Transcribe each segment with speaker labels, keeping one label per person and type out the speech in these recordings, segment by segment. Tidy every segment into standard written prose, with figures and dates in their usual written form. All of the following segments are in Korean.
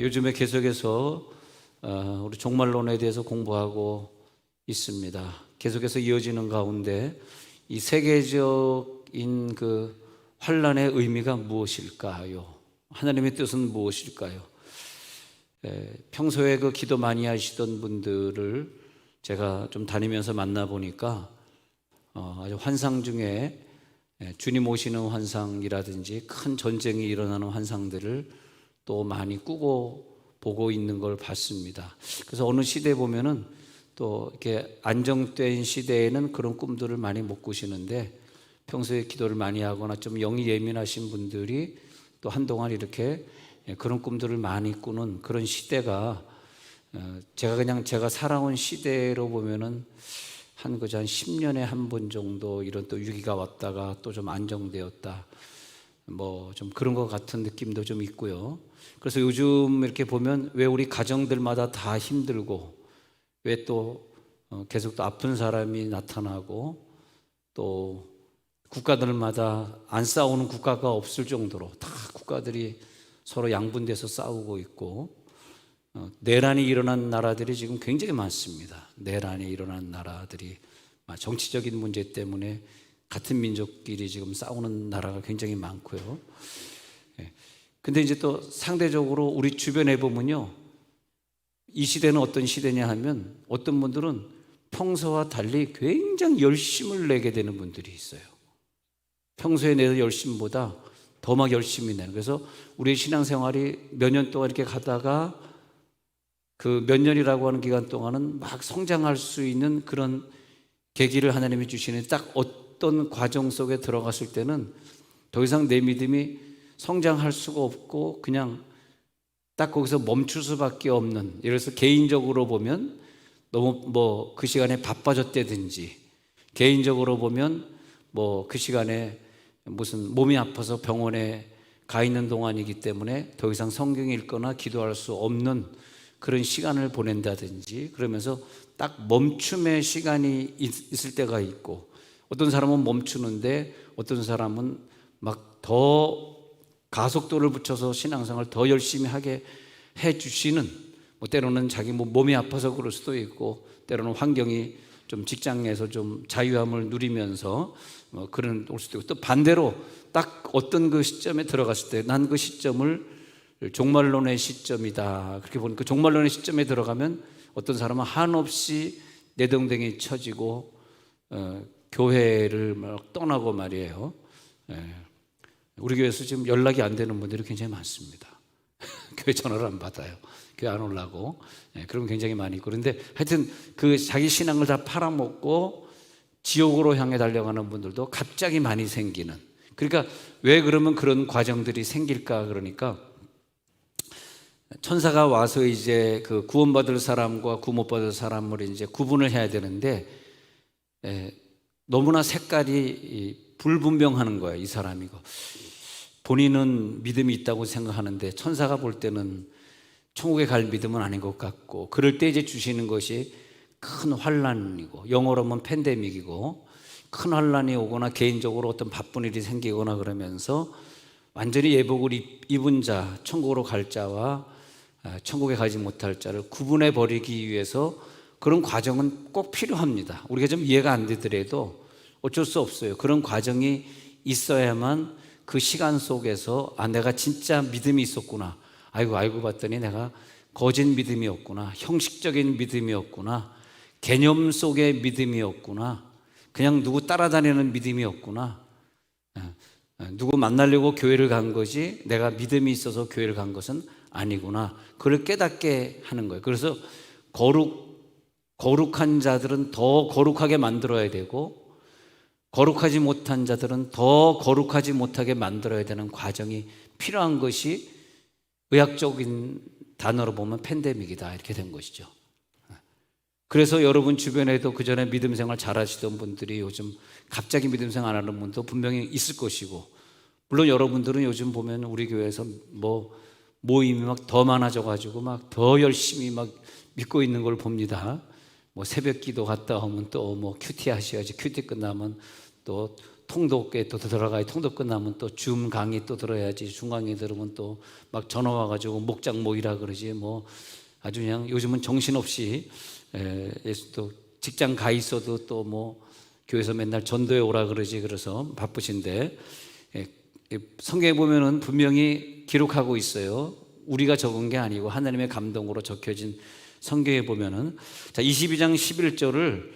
Speaker 1: 요즘에 계속해서 우리 종말론에 대해서 공부하고 있습니다. 계속해서 이어지는 가운데 이 세계적인 그 환란의 의미가 무엇일까요? 하나님의 뜻은 무엇일까요? 평소에 그 기도 많이 하시던 분들을 제가 좀 다니면서 만나보니까 아주 환상 중에 주님 오시는 환상이라든지 큰 전쟁이 일어나는 환상들을 또 많이 꾸고 보고 있는 걸 봤습니다. 그래서 어느 시대에 보면은 또 이렇게 안정된 시대에는 그런 꿈들을 많이 못 꾸시는데 평소에 기도를 많이 하거나 좀 영이 예민하신 분들이 또 한동안 이렇게 그런 꿈들을 많이 꾸는 그런 시대가 제가 살아온 시대로 보면은 한 10년에 한 번 정도 이런 또 위기가 왔다가 또 좀 안정되었다. 뭐 좀 그런 것 같은 느낌도 좀 있고요. 그래서 요즘 이렇게 보면 왜 우리 가정들마다 다 힘들고 왜 또 계속 또 아픈 사람이 나타나고 또 국가들마다 안 싸우는 국가가 없을 정도로 다 국가들이 서로 양분돼서 싸우고 있고 내란이 일어난 나라들이 지금 굉장히 많습니다. 내란이 일어난 나라들이 정치적인 문제 때문에 같은 민족끼리 지금 싸우는 나라가 굉장히 많고요. 근데 이제 또 상대적으로 우리 주변에 보면요, 이 시대는 어떤 시대냐 하면 어떤 분들은 평소와 달리 굉장히 열심을 내게 되는 분들이 있어요. 평소에 내는 열심보다 더 막 열심히 내는. 그래서 우리의 신앙생활이 몇 년 동안 이렇게 가다가 그 몇 년이라고 하는 기간 동안은 막 성장할 수 있는 그런 계기를 하나님이 주시는 딱 어떤 과정 속에 들어갔을 때는 더 이상 내 믿음이 성장할 수가 없고 그냥 딱 거기서 멈출 수밖에 없는, 예를 들어서 개인적으로 보면 너무 뭐 그 시간에 바빠졌다든지, 개인적으로 보면 뭐 그 시간에 무슨 몸이 아파서 병원에 가 있는 동안이기 때문에 더 이상 성경 읽거나 기도할 수 없는 그런 시간을 보낸다든지, 그러면서 딱 멈춤의 시간이 있을 때가 있고, 어떤 사람은 멈추는데 어떤 사람은 막 더 가속도를 붙여서 신앙생활을 더 열심히 하게 해주시는, 뭐 때로는 자기 몸이 아파서 그럴 수도 있고, 때로는 환경이 좀 직장에서 좀 자유함을 누리면서 그런 올 수도 있고, 또 반대로 딱 어떤 그 시점에 들어갔을 때 난 그 시점을 종말론의 시점이다, 그렇게 보니까 종말론의 시점에 들어가면 어떤 사람은 한없이 내동댕이 쳐지고 교회를 막 떠나고 말이에요. 우리 교회에서 지금 연락이 안 되는 분들이 굉장히 많습니다. 교회 전화를 안 받아요. 교회 안 오려고. 그런 굉장히 많이 있고, 그런데 하여튼 그 자기 신앙을 다 팔아먹고 지옥으로 향해 달려가는 분들도 갑자기 많이 생기는. 그러니까 왜 그러면 그런 과정들이 생길까? 그러니까 천사가 와서 이제 그 구원받을 사람과 구원 못 받을 사람을 이제 구분을 해야 되는데 너무나 색깔이 불분명하는 거예요. 이 사람이 본인은 믿음이 있다고 생각하는데 천사가 볼 때는 천국에 갈 믿음은 아닌 것 같고, 그럴 때 이제 주시는 것이 큰 환란이고, 영어로 하면 팬데믹이고, 큰 환란이 오거나 개인적으로 어떤 바쁜 일이 생기거나 그러면서 완전히 예복을 입은 자, 천국으로 갈 자와 천국에 가지 못할 자를 구분해 버리기 위해서 그런 과정은 꼭 필요합니다. 우리가 좀 이해가 안 되더라도 어쩔 수 없어요. 그런 과정이 있어야만 그 시간 속에서 내가 진짜 믿음이 있었구나, 알고 봤더니 내가 거짓 믿음이었구나, 형식적인 믿음이었구나, 개념 속의 믿음이었구나, 그냥 누구 따라다니는 믿음이었구나, 누구 만나려고 교회를 간 거지 내가 믿음이 있어서 교회를 간 것은 아니구나, 그걸 깨닫게 하는 거예요. 그래서 거룩한 자들은 더 거룩하게 만들어야 되고, 거룩하지 못한 자들은 더 거룩하지 못하게 만들어야 되는 과정이 필요한 것이 의학적인 단어로 보면 팬데믹이다, 이렇게 된 것이죠. 그래서 여러분 주변에도 그전에 믿음 생활 잘 하시던 분들이 요즘 갑자기 믿음 생활 안 하는 분도 분명히 있을 것이고, 물론 여러분들은 요즘 보면 우리 교회에서 뭐 모임이 막 더 많아져 가지고 막 더 열심히 막 믿고 있는 걸 봅니다. 뭐 새벽 기도 갔다 오면 또 뭐 큐티 하셔야지, 큐티 끝나면 또 통독에 또 들어가야, 통독 끝나면 또 줌 강의 또 들어야지. 줌 강의 들으면 또 막 전화 와가지고 목장 모이라 그러지. 뭐 아주 그냥 요즘은 정신없이 또 직장 가 있어도 또 뭐 교회에서 맨날 전도에 오라 그러지. 그래서 바쁘신데, 성경에 보면은 분명히 기록하고 있어요. 우리가 적은 게 아니고 하나님의 감동으로 적혀진 성경에 보면은, 자, 22장 11절을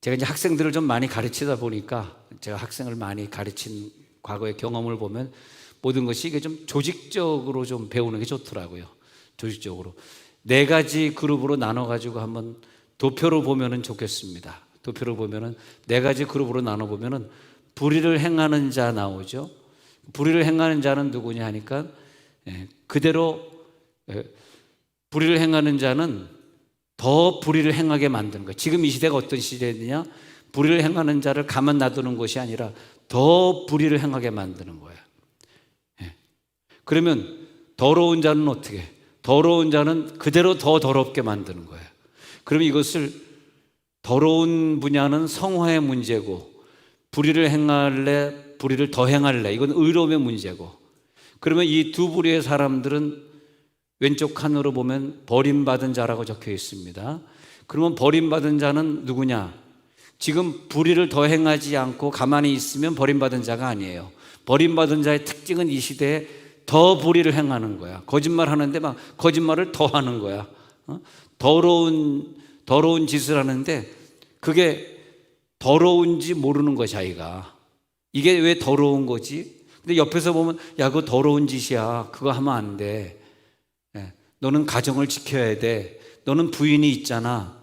Speaker 1: 제가 이제 학생들을 좀 많이 가르치다 보니까, 제가 학생을 많이 가르친 과거의 경험을 보면 모든 것이 이게 좀 조직적으로 좀 배우는 게 좋더라고요. 조직적으로 네 가지 그룹으로 나눠 가지고 한번 도표로 보면은 좋겠습니다. 도표로 보면은 네 가지 그룹으로 나눠 보면은 불의를 행하는 자 나오죠. 불의를 행하는 자는 누구냐 하니까, 그대로 불의를 행하는 자는 더 불의를 행하게 만드는 거예요. 지금 이 시대가 어떤 시대냐? 불의를 행하는 자를 가만 놔두는 것이 아니라 더 불의를 행하게 만드는 거예요. 그러면 더러운 자는 어떻게 해요? 더러운 자는 그대로 더 더럽게 만드는 거예요. 그러면 이것을, 더러운 분야는 성화의 문제고, 불의를 행할래, 불의를 더 행할래, 이건 의로움의 문제고, 그러면 이 두 부류의 사람들은 왼쪽 칸으로 보면 버림받은 자라고 적혀 있습니다. 그러면 버림받은 자는 누구냐? 지금 불의를 더 행하지 않고 가만히 있으면 버림받은 자가 아니에요. 버림받은 자의 특징은 이 시대에 더 불의를 행하는 거야. 거짓말 하는데 막 거짓말을 더 하는 거야. 더러운 짓을 하는데 그게 더러운지 모르는 거야, 자기가. 이게 왜 더러운 거지? 근데 옆에서 보면, 야, 그거 더러운 짓이야. 그거 하면 안 돼. 너는 가정을 지켜야 돼. 너는 부인이 있잖아.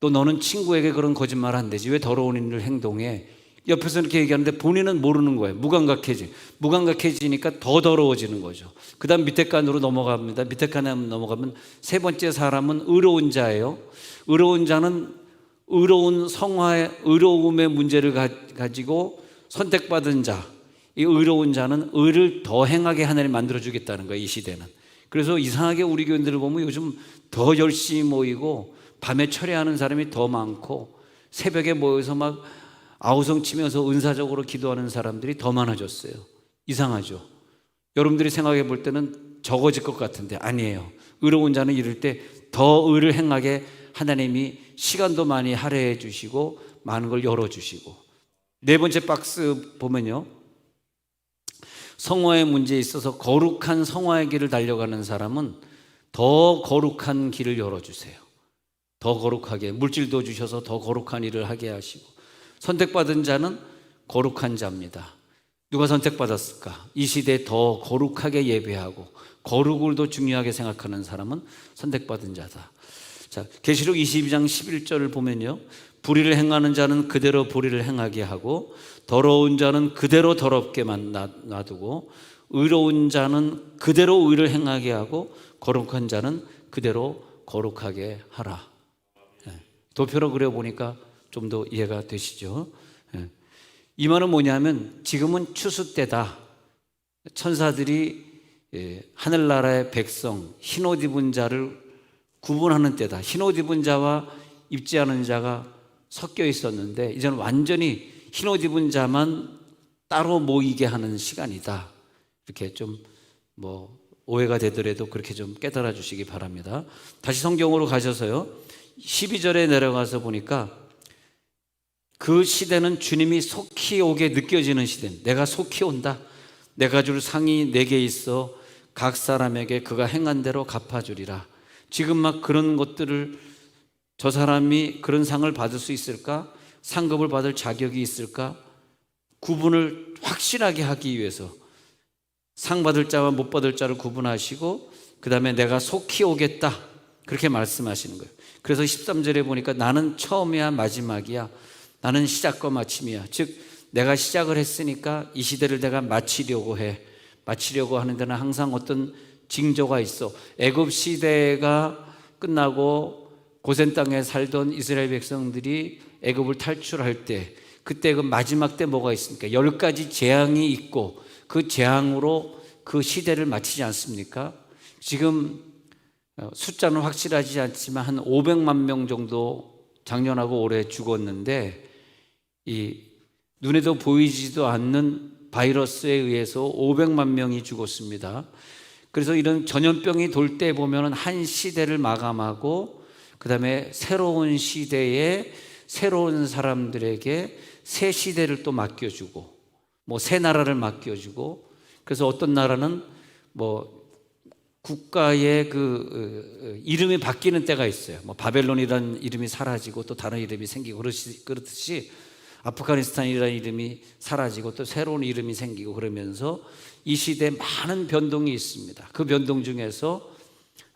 Speaker 1: 또 너는 친구에게 그런 거짓말 안 되지. 왜 더러운 일을 행동해? 옆에서 이렇게 얘기하는데 본인은 모르는 거예요. 무감각해지니까 더 더러워지는 거죠. 그 다음 밑에 칸으로 넘어갑니다. 밑에 칸에 넘어가면 세 번째 사람은 의로운 자예요. 의로운 자는 의로운 성화의, 의로움의 문제를 가지고 선택받은 자. 이 의로운 자는 의를 더 행하게 하나님 만들어주겠다는 거예요, 이 시대는. 그래서 이상하게 우리 교인들을 보면 요즘 더 열심히 모이고 밤에 철회하는 사람이 더 많고 새벽에 모여서 막 아우성 치면서 은사적으로 기도하는 사람들이 더 많아졌어요. 이상하죠? 여러분들이 생각해 볼 때는 적어질 것 같은데 아니에요. 의로운 자는 이럴 때 더 의를 행하게 하나님이 시간도 많이 할애해 주시고 많은 걸 열어주시고. 네 번째 박스 보면요, 성화의 문제에 있어서 거룩한 성화의 길을 달려가는 사람은 더 거룩한 길을 열어주세요. 더 거룩하게, 물질도 주셔서 더 거룩한 일을 하게 하시고. 선택받은 자는 거룩한 자입니다. 누가 선택받았을까? 이 시대에 더 거룩하게 예배하고 거룩을 더 중요하게 생각하는 사람은 선택받은 자다. 자, 계시록 22장 11절을 보면요, 불의를 행하는 자는 그대로 불의를 행하게 하고 더러운 자는 그대로 더럽게만 놔두고 의로운 자는 그대로 의를 행하게 하고 거룩한 자는 그대로 거룩하게 하라. 도표로 그려보니까 좀 더 이해가 되시죠? 이 말은 뭐냐면 지금은 추수 때다. 천사들이 하늘나라의 백성, 흰옷 입은 자를 구분하는 때다. 흰옷 입은 자와 입지 않은 자가 섞여 있었는데 이제는 완전히 흰옷 입은 자만 따로 모이게 하는 시간이다. 이렇게 좀 뭐 오해가 되더라도 그렇게 좀 깨달아 주시기 바랍니다. 다시 성경으로 가셔서요, 12절에 내려가서 보니까 그 시대는 주님이 속히 오게 느껴지는 시대. 내가 속히 온다. 내가 줄 상이 내게 있어 각 사람에게 그가 행한 대로 갚아주리라. 지금 막 그런 것들을, 저 사람이 그런 상을 받을 수 있을까? 상급을 받을 자격이 있을까? 구분을 확실하게 하기 위해서 상 받을 자와 못 받을 자를 구분하시고 그 다음에 내가 속히 오겠다, 그렇게 말씀하시는 거예요. 그래서 13절에 보니까 나는 처음이야 마지막이야, 나는 시작과 마침이야. 즉 내가 시작을 했으니까 이 시대를 내가 마치려고 해. 마치려고 하는 데는 항상 어떤 징조가 있어. 애굽 시대가 끝나고 고센 땅에 살던 이스라엘 백성들이 애굽을 탈출할 때, 그때 그 마지막 때 뭐가 있습니까? 10가지 재앙이 있고 그 재앙으로 그 시대를 마치지 않습니까? 지금 숫자는 확실하지 않지만 한 500만 명 정도 작년하고 올해 죽었는데 이 눈에도 보이지도 않는 바이러스에 의해서 500만 명이 죽었습니다. 그래서 이런 전염병이 돌 때 보면은 한 시대를 마감하고 그다음에 새로운 시대에 새로운 사람들에게 새 시대를 또 맡겨주고 뭐 새 나라를 맡겨주고, 그래서 어떤 나라는 뭐 국가의 그 이름이 바뀌는 때가 있어요. 뭐 바벨론이라는 이름이 사라지고 또 다른 이름이 생기고 그렇듯이 아프가니스탄이라는 이름이 사라지고 또 새로운 이름이 생기고 그러면서 이 시대에 많은 변동이 있습니다. 그 변동 중에서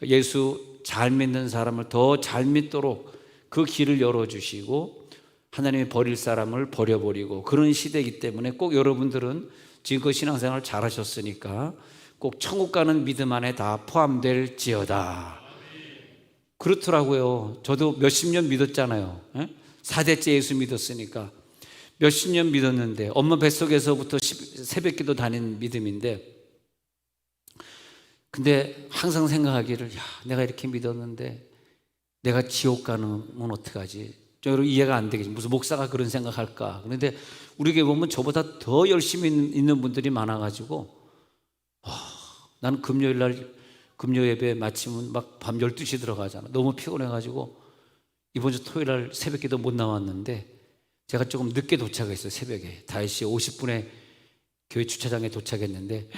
Speaker 1: 예수 잘 믿는 사람을 더 잘 믿도록 그 길을 열어주시고 하나님이 버릴 사람을 버려버리고 그런 시대이기 때문에 꼭 여러분들은 지금껏 신앙생활 잘하셨으니까 꼭 천국 가는 믿음 안에 다 포함될지어다. 그렇더라고요. 저도 몇십 년 믿었잖아요. 4대째 예수 믿었으니까 몇십 년 믿었는데 엄마 뱃속에서부터 새벽기도 다닌 믿음인데, 근데 항상 생각하기를 내가 이렇게 믿었는데 내가 지옥 가면 어떡하지? 여러분 이해가 안 되겠지. 무슨 목사가 그런 생각할까? 그런데 우리 교회 보면 저보다 더 열심히 있는 분들이 많아가지고 나는 금요일 날 금요 예배 마치면 막 밤 12시 들어가잖아. 너무 피곤해가지고 이번 주 토요일 날 새벽기도 못 나왔는데 제가 조금 늦게 도착했어요. 새벽에 5시 50분에 교회 주차장에 도착했는데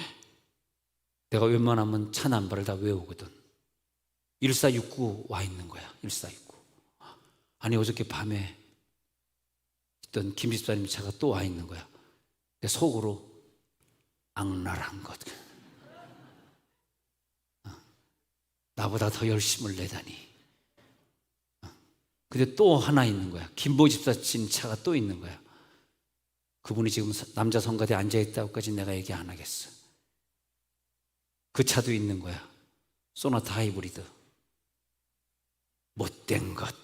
Speaker 1: 내가 웬만하면 차 넘버를 다 외우거든. 1469 와 있는 거야. 1469. 아니 어저께 밤에 있던 김 집사님 차가 또 와 있는 거야. 내 속으로 악랄한 것, 나보다 더 열심을 내다니. 근데 또 하나 있는 거야. 김보 집사님 차가 또 있는 거야. 그분이 지금 남자 성가대에 앉아있다고까지 내가 얘기 안 하겠어. 그 차도 있는 거야. 소나타 하이브리드. 못된 것,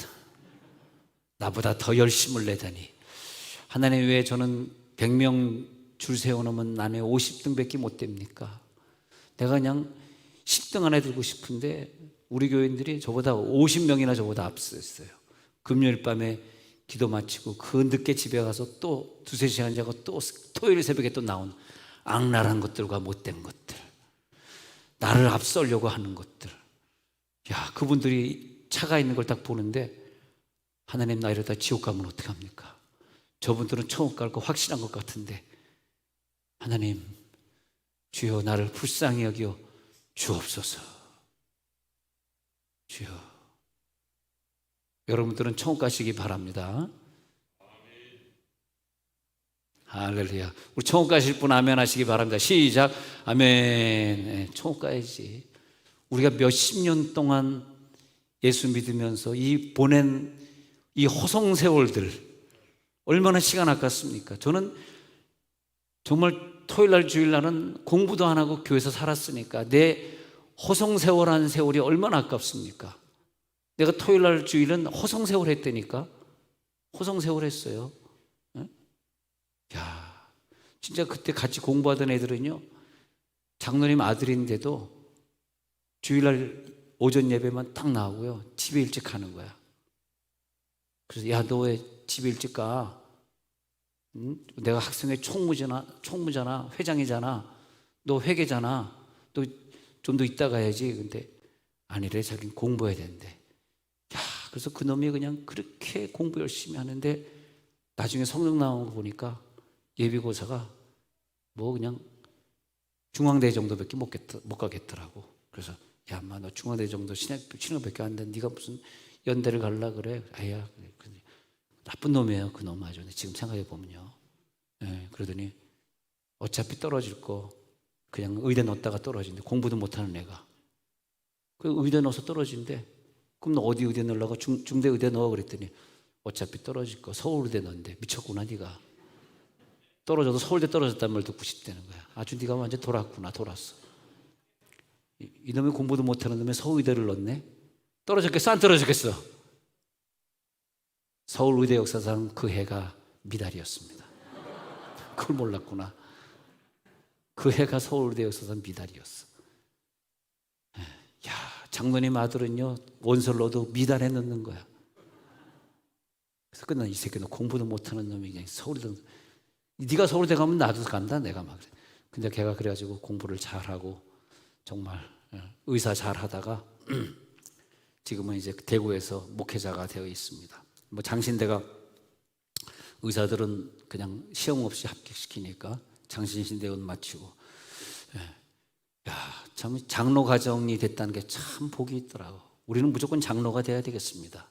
Speaker 1: 나보다 더 열심을 내다니. 하나님 왜 저는 100명 줄 세워놓으면 나는 50등밖에 못 됩니까? 내가 그냥 10등 안에 들고 싶은데 우리 교인들이 저보다 50명이나 저보다 앞섰어요. 금요일 밤에 기도 마치고 그 늦게 집에 가서 또 두세 시간 자고 또 토요일 새벽에 또 나온 악랄한 것들과 못된 것들, 나를 앞서려고 하는 것들. 그분들이 차가 있는 걸 딱 보는데 하나님 나 이러다 지옥 가면 어떡합니까? 저분들은 천국 갈 거 확실한 것 같은데 하나님 주여 나를 불쌍히 여겨 주옵소서. 주여. 여러분들은 천국 가시기 바랍니다. 할렐루야. 우리 천국 가실 분 아멘 하시기 바랍니다. 시작. 아멘. 천국 가야지. 우리가 몇십 년 동안 예수 믿으면서 이 보낸 이 허송세월들 얼마나 시간 아깝습니까? 저는 정말 토요일날 주일날은 공부도 안 하고 교회에서 살았으니까 내 허송세월한 세월이 얼마나 아깝습니까? 내가 토요일날 주일은 허송세월 했다니까. 허송세월 했어요. 진짜 그때 같이 공부하던 애들은요, 장로님 아들인데도 주일날 오전 예배만 딱 나오고요, 집에 일찍 가는 거야. 그래서 너 왜 집에 일찍 가? 내가 학생회 총무잖아, 회장이잖아, 너 회계잖아, 너 좀 더 이따 가야지. 근데 아니래, 자기는 공부해야 된대. 그래서 그놈이 그냥 그렇게 공부 열심히 하는데 나중에 성적 나온 거 보니까 예비고사가 뭐 그냥 중앙대 정도밖에 못 가겠더라고. 그래서 엄마 너 중앙대 정도 신학밖에 안 돼. 네가 무슨 연대를 갈라 그래? 나쁜 놈이에요, 그 놈 아주. 지금 생각해 보면요. 그러더니 어차피 떨어질 거 그냥 의대 넣었다가 떨어진대. 공부도 못하는 애가. 그 의대 넣어서 떨어진대. 그럼 너 어디 의대 넣으려고? 중대 의대 넣어 그랬더니 어차피 떨어질 거 서울의대 넣는데. 미쳤구나 네가. 떨어져도 서울대 떨어졌다는 말 듣고 싶다는 거야. 아주 네가 완전 돌았구나. 돌았어. 이놈이 공부도 못하는 놈이 서울의대를 넣네. 떨어졌겠어 안 떨어졌겠어? 서울의대 역사상 그 해가 미달이었습니다. 그걸 몰랐구나. 그 해가 서울의대 역사상 미달이었어. 장로님 아들은요, 원서를 넣어도 미달에 넣는 거야. 그래서 끝나 이 새끼 너 공부도 못하는 놈이 그냥 서울의대. 네가 서울대 가면 나도 간다 내가 막 그래. 근데 걔가 그래가지고 공부를 잘하고 정말 의사 잘하다가 지금은 이제 대구에서 목회자가 되어 있습니다. 뭐 장신대가 의사들은 그냥 시험 없이 합격시키니까 장신대원 마치고, 야, 참 장로 과정이 됐다는 게 참 복이 있더라고. 우리는 무조건 장로가 돼야 되겠습니다.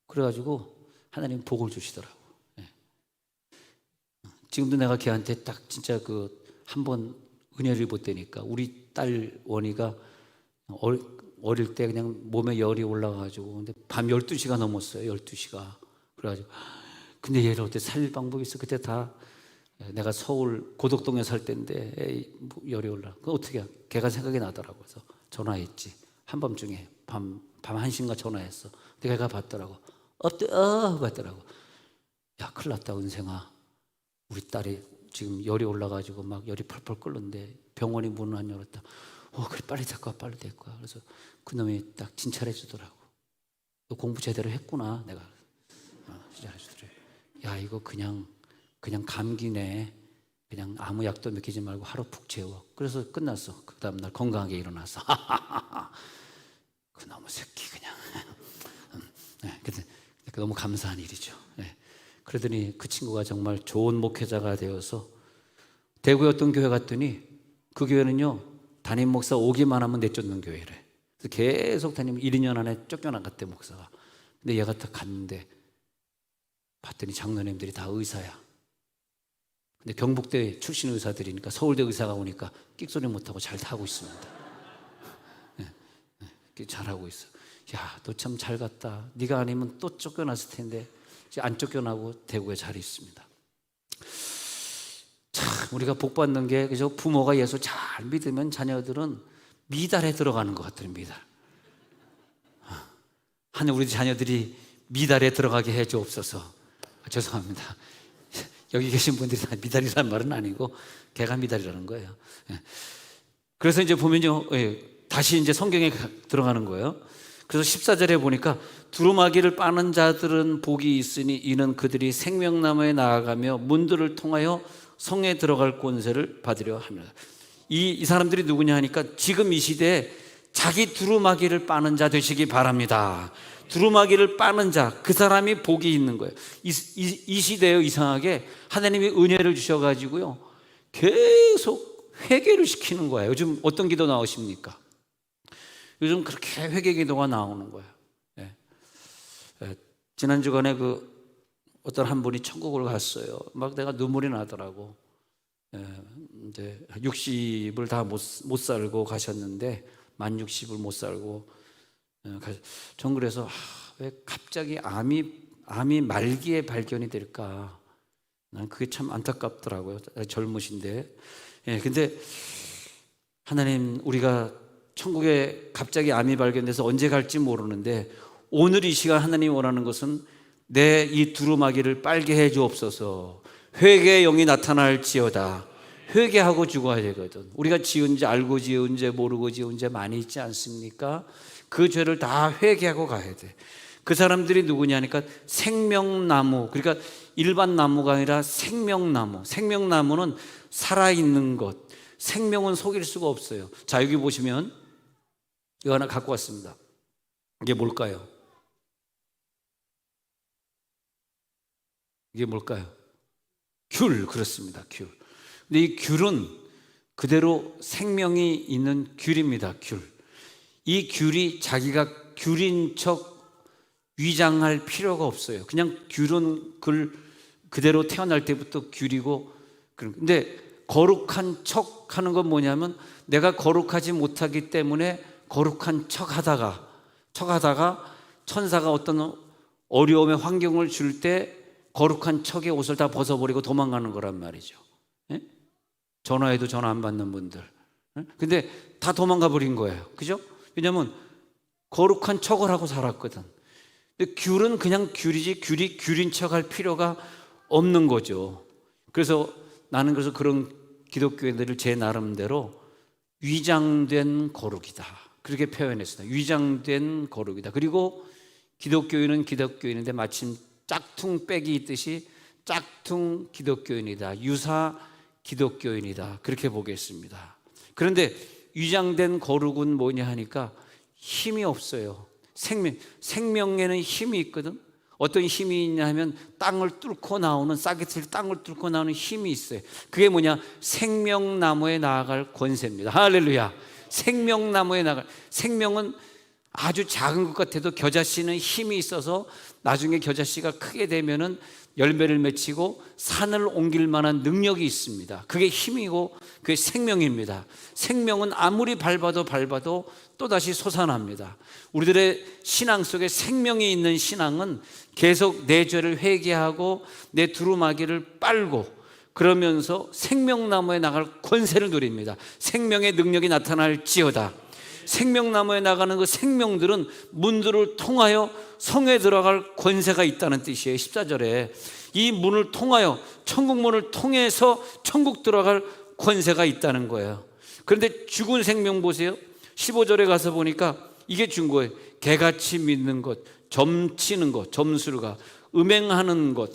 Speaker 1: 그래가지고 하나님 복을 주시더라고. 지금도 내가 걔한테 딱 진짜 그 한번 은혜를 못 대니까 우리 딸 원이가 어릴 때 그냥 몸에 열이 올라가가지고 근데 밤 12시가 넘었어요. 12시가. 그래가지고 근데 얘를 어떻게 살릴 방법이 있어? 그때 다 내가 서울 고덕동에 살 때인데 에이, 뭐 열이 올라. 그 어떻게 해? 걔가 생각이 나더라고. 그래서 전화했지. 한밤중에 밤 1시인가 전화했어. 근데 걔가 받더라고. 받더라고. 야, 큰일 났다 은생아. 우리 딸이 지금 열이 올라가지고 막 열이 펄펄 끓는데 병원이 문을 안 열었다. 그래 빨리 데리고 와, 빨리 데리고 와. 그래서 그놈이 딱 진찰해 주더라고. 너 공부 제대로 했구나. 내가 진찰해 주더래. 야, 이거 그냥 감기네. 그냥 아무 약도 먹이지 말고 하루 푹 재워. 그래서 끝났어. 그 다음 날 건강하게 일어나서. 그놈의 새끼 그냥. 근데 너무 감사한 일이죠. 그러더니 그 친구가 정말 좋은 목회자가 되어서 대구에 어떤 교회 갔더니 그 교회는요 담임 목사 오기만 하면 내쫓는 교회래. 그래서 계속 다니면 1, 2년 안에 쫓겨나갔대 목사가. 근데 얘가 딱 갔는데 봤더니 장로님들이 다 의사야. 근데 경북대 출신 의사들이니까 서울대 의사가 오니까 끽소리 못하고 잘 하고 있습니다. 잘하고 있어. 야, 너 참 잘 갔다. 네가 아니면 또 쫓겨났을 텐데 안 쫓겨나고 대구에 잘 있습니다. 참 우리가 복 받는 게 그죠? 부모가 예수 잘 믿으면 자녀들은 미달에 들어가는 것 같아요. 미달. 하나님 우리 자녀들이 미달에 들어가게 해 주옵소서. 죄송합니다. 여기 계신 분들이 다 미달이라는 말은 아니고 걔가 미달이라는 거예요. 그래서 이제 보면요, 다시 이제 성경에 들어가는 거예요. 그래서 14절에 보니까 두루마기를 빠는 자들은 복이 있으니 이는 그들이 생명나무에 나아가며 문들을 통하여 성에 들어갈 권세를 받으려 합니다. 이 사람들이 누구냐 하니까 지금 이 시대에 자기 두루마기를 빠는 자 되시기 바랍니다. 두루마기를 빠는 자, 그 사람이 복이 있는 거예요. 이 시대에 이상하게 하나님이 은혜를 주셔가지고요 계속 회개를 시키는 거예요. 요즘 어떤 기도 나오십니까? 요즘 그렇게 회개 기도가 나오는 거예요. 지난 주간에 어떤 한 분이 천국을 갔어요. 막 내가 눈물이 나더라고. 이제 60을 다 못 살고 가셨는데 만 60을 못 살고 전 그래서 왜 갑자기 암이 말기에 발견이 될까? 난 그게 참 안타깝더라고요. 젊으신데. 근데 하나님 우리가 천국에 갑자기 암이 발견돼서 언제 갈지 모르는데 오늘 이 시간 하나님이 원하는 것은 내 이 두루마기를 빨게 해 주옵소서. 회개의 영이 나타날지어다. 회개하고 죽어야 되거든. 우리가 지은 죄, 알고 지은 죄, 모르고 지은 죄 많이 있지 않습니까? 그 죄를 다 회개하고 가야 돼. 그 사람들이 누구냐니까 생명나무, 그러니까 일반 나무가 아니라 생명나무. 생명나무는 살아있는 것. 생명은 속일 수가 없어요. 자, 여기 보시면 이거 하나 갖고 왔습니다. 이게 뭘까요? 이게 뭘까요? 귤, 그렇습니다. 귤. 근데 이 귤은 그대로 생명이 있는 귤입니다. 귤. 이 귤이 자기가 귤인 척 위장할 필요가 없어요. 그냥 귤은 그대로 태어날 때부터 귤이고. 근데 거룩한 척 하는 건 뭐냐면 내가 거룩하지 못하기 때문에 거룩한 척 하다가 천사가 어떤 어려움의 환경을 줄 때 거룩한 척의 옷을 다 벗어버리고 도망가는 거란 말이죠. 전화해도 전화 안 받는 분들. 근데 다 도망가 버린 거예요. 그죠? 왜냐하면 거룩한 척을 하고 살았거든. 근데 귤은 그냥 귤이지 귤이 귤인 척 할 필요가 없는 거죠. 그래서 나는 그런 기독교인들을 제 나름대로 위장된 거룩이다. 그렇게 표현했습니다. 위장된 거룩이다. 그리고 기독교인은 기독교인인데 마침 짝퉁 백이 있듯이 짝퉁 기독교인이다, 유사 기독교인이다, 그렇게 보겠습니다. 그런데 위장된 거룩은 뭐냐 하니까 힘이 없어요. 생명에는 힘이 있거든. 어떤 힘이 있냐 하면 땅을 뚫고 나오는, 싸게틀 땅을 뚫고 나오는 힘이 있어요. 그게 뭐냐? 생명나무에 나아갈 권세입니다. 할렐루야. 생명나무에 나아갈, 생명은 아주 작은 것 같아도 겨자씨는 힘이 있어서 나중에 겨자씨가 크게 되면은 열매를 맺히고 산을 옮길 만한 능력이 있습니다. 그게 힘이고 그게 생명입니다. 생명은 아무리 밟아도 또다시 솟아납니다. 우리들의 신앙 속에 생명이 있는 신앙은 계속 내 죄를 회개하고 내 두루마기를 빨고 그러면서 생명나무에 나갈 권세를 누립니다. 생명의 능력이 나타날지어다. 생명나무에 나가는 그 생명들은 문들을 통하여 성에 들어갈 권세가 있다는 뜻이에요. 14절에 이 문을 통하여, 천국문을 통해서 천국 들어갈 권세가 있다는 거예요. 그런데 죽은 생명 보세요. 15절에 가서 보니까 이게 준 거예요. 개같이 믿는 것, 점치는 것, 점술가, 음행하는 것,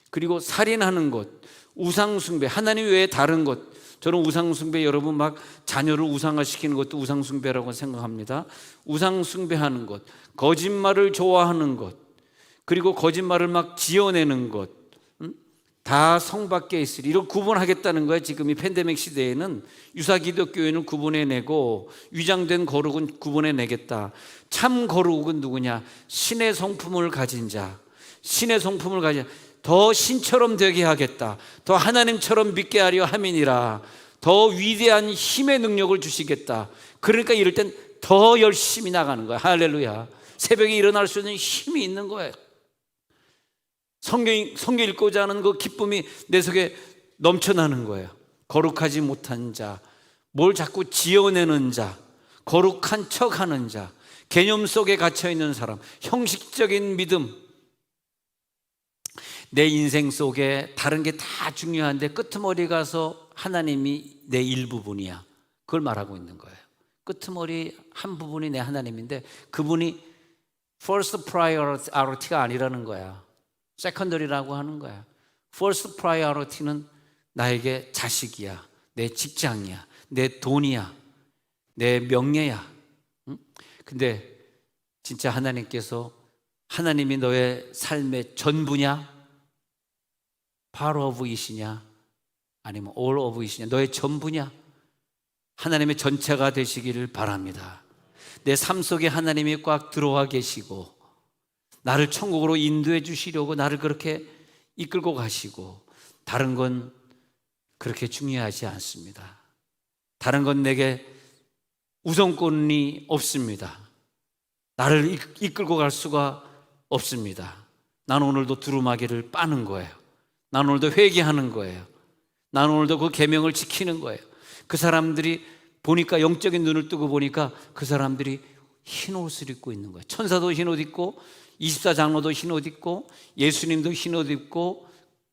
Speaker 1: 그리고 살인하는 것, 우상숭배, 하나님 외에 다른 것. 저는 우상숭배, 여러분 막 자녀를 우상화시키는 것도 우상숭배라고 생각합니다. 우상숭배하는 것, 거짓말을 좋아하는 것, 그리고 거짓말을 막 지어내는 것, 다 성 밖에 있으리. 이걸 구분하겠다는 거예요. 지금 이 팬데믹 시대에는 유사 기독교인을 구분해내고 위장된 거룩은 구분해내겠다. 참 거룩은 누구냐? 신의 성품을 가진 자, 신의 성품을 가진 자. 더 신처럼 되게 하겠다, 더 하나님처럼 믿게 하려 함이니라. 더 위대한 힘의 능력을 주시겠다. 그러니까 이럴 땐 더 열심히 나가는 거야. 할렐루야. 새벽에 일어날 수 있는 힘이 있는 거예요. 성경 읽고자 하는 그 기쁨이 내 속에 넘쳐나는 거예요. 거룩하지 못한 자, 뭘 자꾸 지어내는 자, 거룩한 척하는 자, 개념 속에 갇혀있는 사람, 형식적인 믿음. 내 인생 속에 다른 게 다 중요한데 끄트머리 가서 하나님이 내 일부분이야, 그걸 말하고 있는 거예요. 끄트머리 한 부분이 내 하나님인데 그분이 first priority가 아니라는 거야. secondary라고 하는 거야. first priority는 나에게 자식이야, 내 직장이야, 내 돈이야, 내 명예야. 근데 진짜 하나님께서, 하나님이 너의 삶의 전부냐? part of it이냐? 아니면 all of it이냐? 너의 전부냐? 하나님의 전체가 되시기를 바랍니다. 내 삶 속에 하나님이 꽉 들어와 계시고 나를 천국으로 인도해 주시려고 나를 그렇게 이끌고 가시고, 다른 건 그렇게 중요하지 않습니다. 다른 건 내게 우선권이 없습니다. 나를 이끌고 갈 수가 없습니다. 나는 오늘도 두루마기를 빠는 거예요. 나는 오늘도 회개하는 거예요. 나는 오늘도 그 계명을 지키는 거예요. 그 사람들이 보니까, 영적인 눈을 뜨고 보니까 그 사람들이 흰 옷을 입고 있는 거예요. 천사도 흰 옷 입고 24장로도 흰 옷 입고 예수님도 흰 옷 입고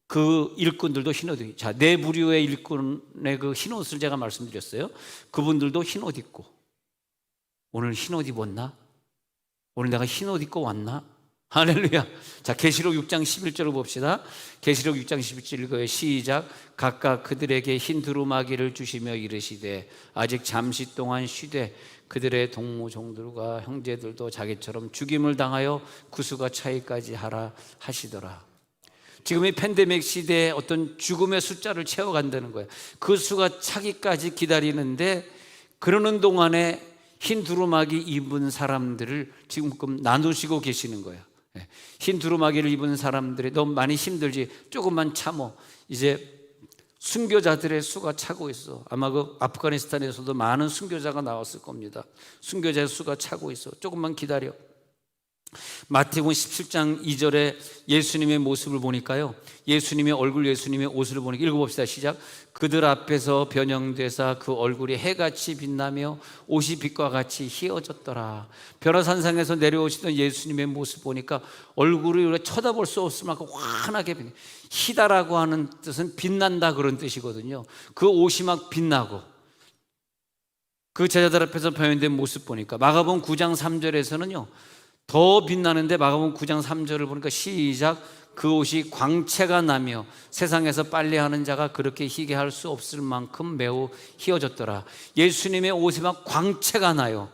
Speaker 1: 그 일꾼들도 흰 옷 입고, 자, 네 부류의 일꾼의 그 흰 옷을 제가 말씀드렸어요. 그분들도 흰 옷 입고. 오늘 흰 옷 입었나? 오늘 내가 흰 옷 입고 왔나? 할렐루야. 자, 계시록 6장 11절을 봅시다. 계시록 6장 11절 읽어요. 시작. 각각 그들에게 흰 두루마기를 주시며 이르시되 아직 잠시 동안 쉬되 그들의 동무종들과 형제들도 자기처럼 죽임을 당하여 구수가 차이까지 하라 하시더라. 지금 이 팬데믹 시대에 어떤 죽음의 숫자를 채워간다는 거예요. 그 수가 차기까지 기다리는데, 그러는 동안에 흰 두루마기 입은 사람들을 지금 나누시고 계시는 거예요. 흰 두루마기를 입은 사람들이 너무 많이 힘들지, 조금만 참어. 이제 순교자들의 수가 차고 있어. 아마 그 아프가니스탄에서도 많은 순교자가 나왔을 겁니다. 순교자의 수가 차고 있어. 조금만 기다려. 마태복음 17장 2절에 예수님의 모습을 보니까요, 예수님의 얼굴, 예수님의 옷을 보니까, 읽어봅시다. 시작. 그들 앞에서 변형되사 그 얼굴이 해같이 빛나며 옷이 빛과 같이 희어졌더라. 변화산상에서 내려오시던 예수님의 모습 보니까 얼굴이 우리가 쳐다볼 수 없을 만큼 환하게 빛나. 희다라고 하는 뜻은 빛난다, 그런 뜻이거든요. 그 옷이 막 빛나고 그 제자들 앞에서 변형된 모습 보니까, 마가복음 9장 3절에서는요 더 빛나는데 마가복음 9장 3절을 보니까 시작, 그 옷이 광채가 나며 세상에서 빨래하는 자가 그렇게 희게할 수 없을 만큼 매우 희어졌더라. 예수님의 옷에 막 광채가 나요.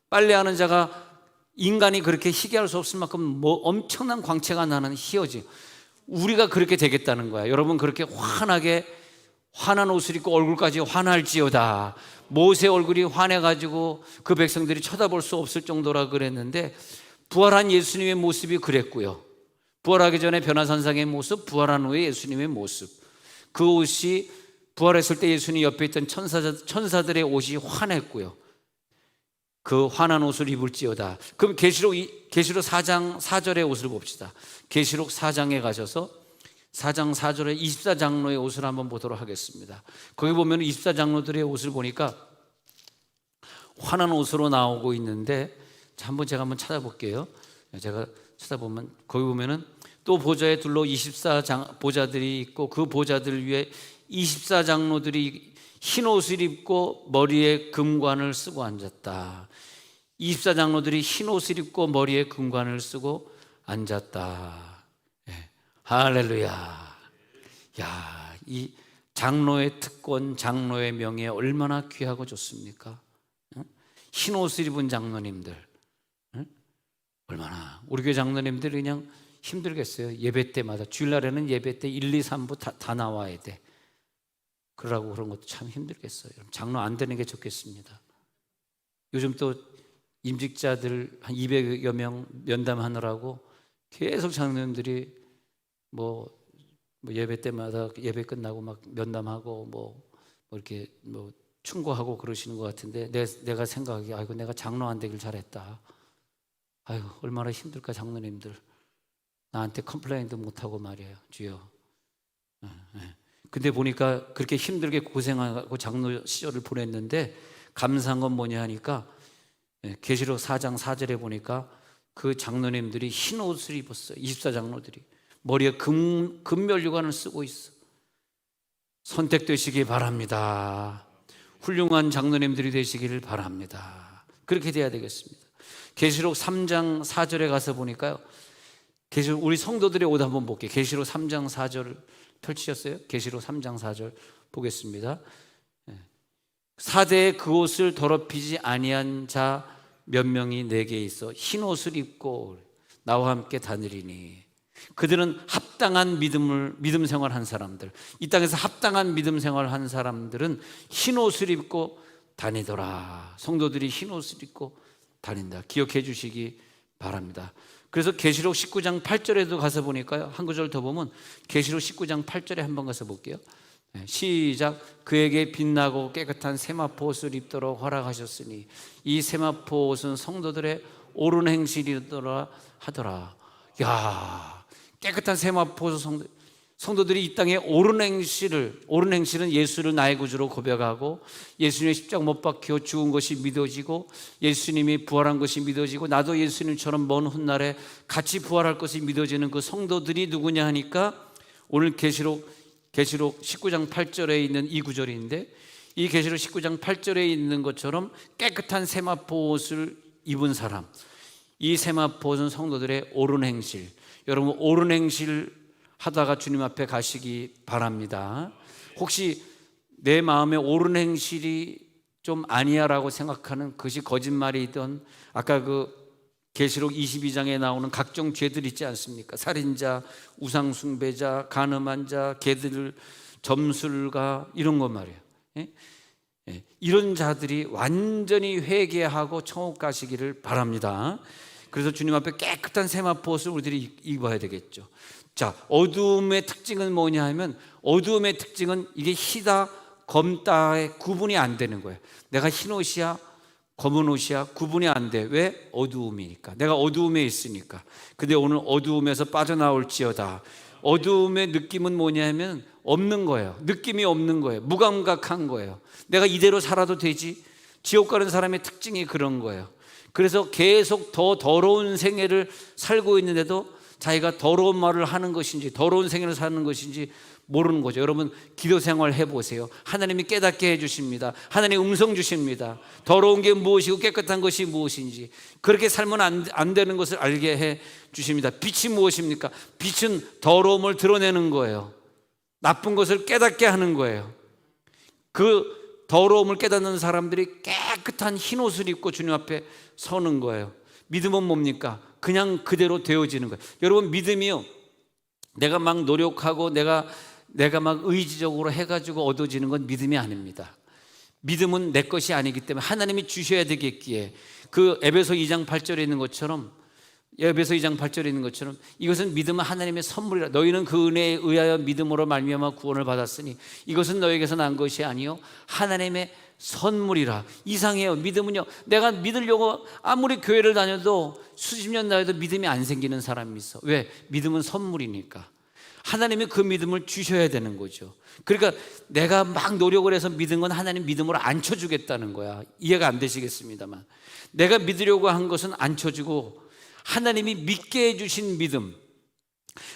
Speaker 1: 빨래하는 자가, 인간이 그렇게 희게할 수 없을 만큼 뭐 엄청난 광채가 나는 희어지. 우리가 그렇게 되겠다는 거야. 여러분, 그렇게 환하게 환한 옷을 입고 얼굴까지 환할지어다. 모세 얼굴이 환해가지고 그 백성들이 쳐다볼 수 없을 정도라 그랬는데, 부활한 예수님의 모습이 그랬고요. 부활하기 전에 변화산상의 모습, 부활한 후에 예수님의 모습, 그 옷이 부활했을 때 예수님 옆에 있던 천사들의 옷이 환했고요. 그 환한 옷을 입을지어다. 그럼 계시록 4장 4절의 옷을 봅시다. 계시록 4장에 가셔서 4장 4절에 24장로의 옷을 한번 보도록 하겠습니다. 거기 보면 24장로들의 옷을 보니까 환한 옷으로 나오고 있는데, 제가 한번 찾아볼게요. 제가 찾아보면 거기 보면은 또 보좌에 둘러 24장 보좌들이 있고 그 보좌들 위에 24장로들이 흰 옷을 입고 머리에 금관을 쓰고 앉았다. 24장로들이 흰 옷을 입고 머리에 금관을 쓰고 앉았다. 네. 할렐루야. 야, 이 장로의 특권, 장로의 명예 얼마나 귀하고 좋습니까? 흰 옷을 입은 장로님들, 얼마나 우리 교회 장로님들이 그냥 힘들겠어요. 예배 때마다, 주일날에는 예배 때 1, 2, 3부 다 나와야 돼. 그러라고 그런 것도 참 힘들겠어요. 장로 안 되는 게 좋겠습니다. 요즘 또 임직자들 한 200여 명 면담하느라고 계속 장로님들이 뭐 예배 때마다 예배 끝나고 막 면담하고 뭐 이렇게 뭐 충고하고 그러시는 것 같은데, 내가 생각하기에 아이고 내가 장로 안 되길 잘했다. 아유 얼마나 힘들까 장로님들. 나한테 컴플레인도 못하고 말이에요. 주여. 근데 보니까 그렇게 힘들게 고생하고 장로 시절을 보냈는데 감사한 건 뭐냐 하니까 계시록 4장 4절에 보니까 그 장로님들이 흰 옷을 입었어요. 24장로들이 머리에 금면류관을 쓰고 있어. 선택되시기 바랍니다. 훌륭한 장로님들이 되시기를 바랍니다. 그렇게 돼야 되겠습니다. 계시록 3장 4절에 가서 보니까요, 계시록 우리 성도들의 옷 한번 볼게요. 계시록 3장 4절 펼치셨어요? 계시록 3장 4절 보겠습니다. 사대에 그 옷을 더럽히지 아니한 자 몇 명이 내게 있어 흰 옷을 입고 나와 함께 다니리니, 그들은 합당한 믿음 생활한 사람들, 이 땅에서 합당한 믿음 생활한 사람들은 흰 옷을 입고 다니더라. 성도들이 흰 옷을 입고 다닌다. 기억해 주시기 바랍니다. 그래서 계시록 19장 8절에도 가서 보니까요, 한 구절 더 보면 계시록 19장 8절에 한번 가서 볼게요. 시작. 그에게 빛나고 깨끗한 세마포 옷을 입도록 허락하셨으니 이 세마포 옷은 성도들의 옳은 행실이더라 하더라. 야, 깨끗한 세마포 옷, 성도들이 이 땅에 옳은 행실은 예수를 나의 구주로 고백하고 예수님의 십자가 못 박혀 죽은 것이 믿어지고 예수님이 부활한 것이 믿어지고 나도 예수님처럼 먼 훗날에 같이 부활할 것이 믿어지는 그 성도들이 누구냐 하니까, 오늘 계시록 19장 8절에 있는 이 구절인데, 이 계시록 19장 8절에 있는 것처럼 깨끗한 세마포 옷을 입은 사람, 이 세마포 옷은 성도들의 옳은 행실. 여러분, 옳은 행실 하다가 주님 앞에 가시기 바랍니다. 혹시 내 마음에 옳은 행실이 좀 아니야 라고 생각하는 그것이 거짓말이든, 아까 그 계시록 22장에 나오는 각종 죄들 있지 않습니까? 살인자, 우상숭배자, 간음한 자, 개들, 점술가, 이런 거 말이에요. 이런 자들이 완전히 회개하고 천국 가시기를 바랍니다. 그래서 주님 앞에 깨끗한 세마포 옷을 우리들이 입어야 되겠죠. 자, 어두움의 특징은 뭐냐 하면, 어두움의 특징은 이게 희다 검다의 구분이 안 되는 거예요. 내가 흰 옷이야 검은 옷이야 구분이 안 돼. 왜? 어두움이니까. 내가 어두움에 있으니까. 근데 오늘 어두움에서 빠져나올지어다. 어두움의 느낌은 뭐냐면 없는 거예요. 느낌이 없는 거예요. 무감각한 거예요. 내가 이대로 살아도 되지. 지옥 가는 사람의 특징이 그런 거예요. 그래서 계속 더 더러운 생애를 살고 있는데도 자기가 더러운 말을 하는 것인지 더러운 생활을 사는 것인지 모르는 거죠. 여러분 기도 생활 해보세요. 하나님이 깨닫게 해주십니다. 하나님 음성 주십니다. 더러운 게 무엇이고 깨끗한 것이 무엇인지, 그렇게 살면 안 되는 것을 알게 해 주십니다. 빛이 무엇입니까? 빛은 더러움을 드러내는 거예요. 나쁜 것을 깨닫게 하는 거예요. 그 더러움을 깨닫는 사람들이 깨끗한 흰 옷을 입고 주님 앞에 서는 거예요. 믿음은 뭡니까? 그냥 그대로 되어지는 거예요. 여러분 믿음이요, 내가 막 노력하고 내가 막 의지적으로 해가지고 얻어지는 건 믿음이 아닙니다. 믿음은 내 것이 아니기 때문에 하나님이 주셔야 되겠기에, 그 에베소 2장 8절에 있는 것처럼, 이것은 믿음은 하나님의 선물이라. 너희는 그 은혜에 의하여 믿음으로 말미암아 구원을 받았으니 이것은 너에게서 난 것이 아니요 하나님의 선물이라. 이상해요. 믿음은요, 내가 믿으려고 아무리 교회를 다녀도 수십 년 다녀도 믿음이 안 생기는 사람이 있어. 왜? 믿음은 선물이니까. 하나님이 그 믿음을 주셔야 되는 거죠. 그러니까 내가 막 노력을 해서 믿은 건 하나님 믿음으로 앉혀주겠다는 거야. 이해가 안 되시겠습니다만, 내가 믿으려고 한 것은 앉혀주고 하나님이 믿게 해주신 믿음,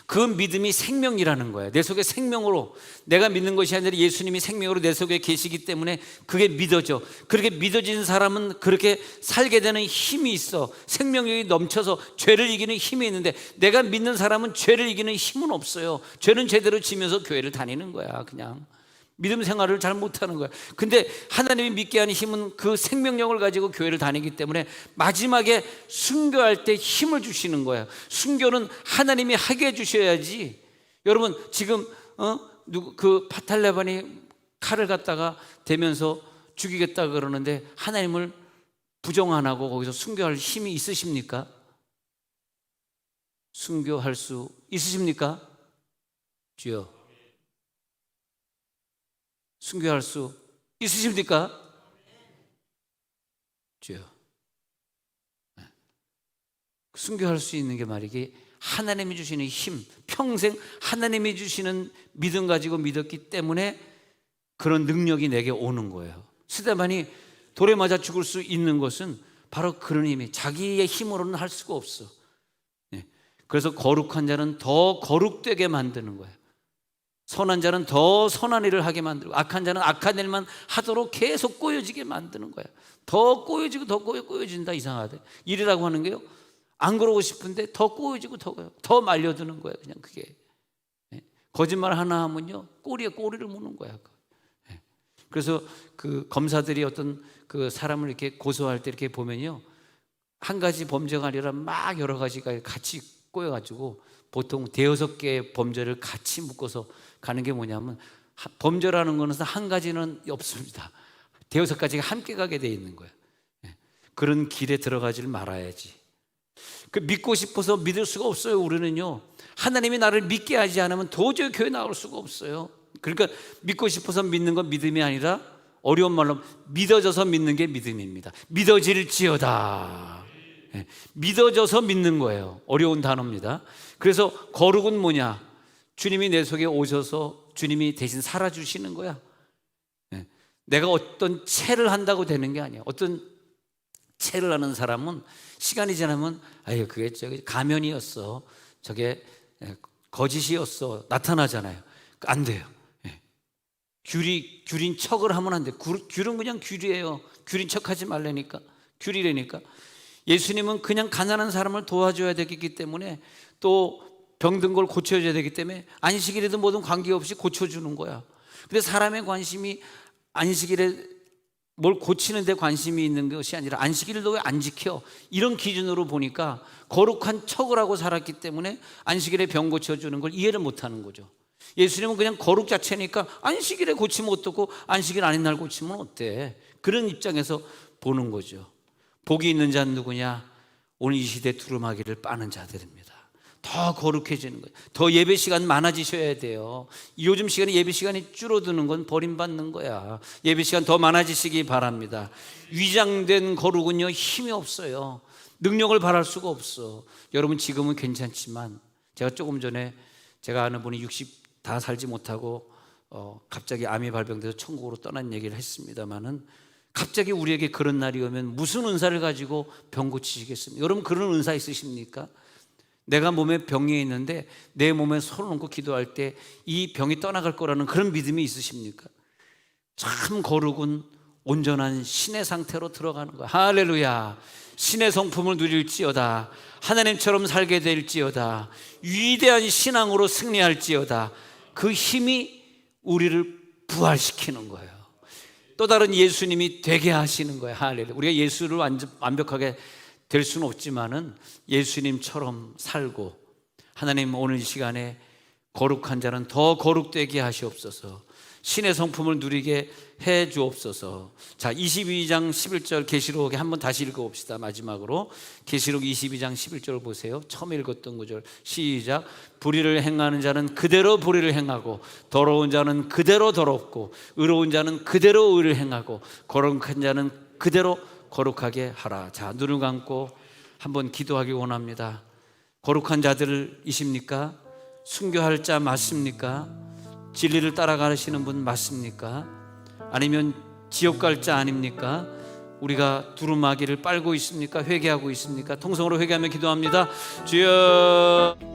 Speaker 1: 그 믿음이 생명이라는 거예요. 내 속에 생명으로, 내가 믿는 것이 아니라 예수님이 생명으로 내 속에 계시기 때문에 그게 믿어져. 그렇게 믿어진 사람은 그렇게 살게 되는 힘이 있어. 생명력이 넘쳐서 죄를 이기는 힘이 있는데, 내가 믿는 사람은 죄를 이기는 힘은 없어요. 죄는 제대로 지면서 교회를 다니는 거야. 그냥 믿음 생활을 잘 못하는 거야. 근데 하나님이 믿게 하는 힘은 그 생명력을 가지고 교회를 다니기 때문에 마지막에 순교할 때 힘을 주시는 거야. 순교는 하나님이 하게 해주셔야지. 여러분 지금 그 파탈레반이 칼을 갖다가 대면서 죽이겠다 그러는데 하나님을 부정 안 하고 거기서 순교할 힘이 있으십니까? 순교할 수 있으십니까? 주여, 순교할 수 있으십니까? 주여. 순교할 수 있는 게 말이기, 하나님이 주시는 힘, 평생 하나님이 주시는 믿음 가지고 믿었기 때문에 그런 능력이 내게 오는 거예요. 스데반이 돌에 맞아 죽을 수 있는 것은 바로 그런 힘이, 자기의 힘으로는 할 수가 없어. 그래서 거룩한 자는 더 거룩되게 만드는 거예요. 선한 자는 더 선한 일을 하게 만들고, 악한 자는 악한 일만 하도록 계속 꼬여지게 만드는 거야. 더 꼬여지고 더 꼬여진다. 이상하대. 일이라고 하는 게요, 안 그러고 싶은데 더 꼬여지고 더 말려드는 거야. 그냥 그게. 거짓말 하나 하면요, 꼬리에 꼬리를 무는 거야. 그래서 그 검사들이 어떤 그 사람을 이렇게 고소할 때 이렇게 보면요, 한 가지 범죄가 아니라 막 여러 가지가 같이 꼬여가지고 보통 대여섯 개의 범죄를 같이 묶어서 가는 게 뭐냐면, 범죄라는 거는 한 가지는 없습니다. 대여섯 가지가 함께 가게 돼 있는 거예요. 그런 길에 들어가지를 말아야지. 그 믿고 싶어서 믿을 수가 없어요. 우리는요, 하나님이 나를 믿게 하지 않으면 도저히 교회 나올 수가 없어요. 그러니까 믿고 싶어서 믿는 건 믿음이 아니라, 어려운 말로 믿어져서 믿는 게 믿음입니다. 믿어질지어다. 믿어져서 믿는 거예요. 어려운 단어입니다. 그래서 거룩은 뭐냐? 주님이 내 속에 오셔서 주님이 대신 살아주시는 거야. 내가 어떤 채를 한다고 되는 게 아니야. 어떤 채를 하는 사람은 시간이 지나면, 아유 그게 저기 가면이었어, 저게 거짓이었어, 나타나잖아요. 안 돼요. 귤인 척을 하면 안 돼. 귤은 그냥 귤이에요. 귤인 척하지 말라니까. 귤이라니까. 예수님은 그냥 가난한 사람을 도와줘야 되기 때문에, 또 병든 걸 고쳐줘야 되기 때문에 안식일에도 모든 관계없이 고쳐주는 거야. 근데 사람의 관심이 안식일에 뭘 고치는 데 관심이 있는 것이 아니라, 안식일도 왜 안 지켜? 이런 기준으로 보니까 거룩한 척을 하고 살았기 때문에 안식일에 병 고쳐주는 걸 이해를 못하는 거죠. 예수님은 그냥 거룩 자체니까 안식일에 고치면 어떻고 안식일 아닌 날 고치면 어때? 그런 입장에서 보는 거죠. 복이 있는 자는 누구냐? 오늘 이 시대 두루마기를 빠는 자들입니다. 더 거룩해지는 거예요. 더 예배 시간 많아지셔야 돼요. 요즘 시간에 예배 시간이 줄어드는 건 버림받는 거야. 예배 시간 더 많아지시기 바랍니다. 위장된 거룩은요, 힘이 없어요. 능력을 발할 수가 없어. 여러분 지금은 괜찮지만, 제가 조금 전에 제가 아는 분이 60 다 살지 못하고 갑자기 암이 발병돼서 천국으로 떠난 얘기를 했습니다마는, 갑자기 우리에게 그런 날이 오면 무슨 은사를 가지고 병 고치시겠습니까? 여러분 그런 은사 있으십니까? 내가 몸에 병이 있는데 내 몸에 손을 얹고 기도할 때 이 병이 떠나갈 거라는 그런 믿음이 있으십니까? 참 거룩은 온전한 신의 상태로 들어가는 거야. 할렐루야. 신의 성품을 누릴지어다. 하나님처럼 살게 될지어다. 위대한 신앙으로 승리할지어다. 그 힘이 우리를 부활시키는 거예요. 또 다른 예수님이 되게 하시는 거예요. 할렐루야. 우리가 예수를 완벽하게 될 수는 없지만은 예수님처럼 살고, 하나님 오늘 이 시간에 거룩한 자는 더 거룩되게 하시옵소서. 신의 성품을 누리게 해 주옵소서. 자, 22장 11절 계시록에 한번 다시 읽어봅시다. 마지막으로 계시록 22장 11절 보세요. 처음 읽었던 구절 시작. 불의를 행하는 자는 그대로 불의를 행하고, 더러운 자는 그대로 더럽고, 의로운 자는 그대로 의를 행하고, 거룩한 자는 그대로 거룩하게 하라. 자, 눈을 감고 한번 기도하기 원합니다. 거룩한 자들이십니까? 순교할 자 맞습니까? 진리를 따라가시는 분 맞습니까? 아니면 지옥 갈 자 아닙니까? 우리가 두루마기를 빨고 있습니까? 회개하고 있습니까? 통성으로 회개하며 기도합니다. 주여.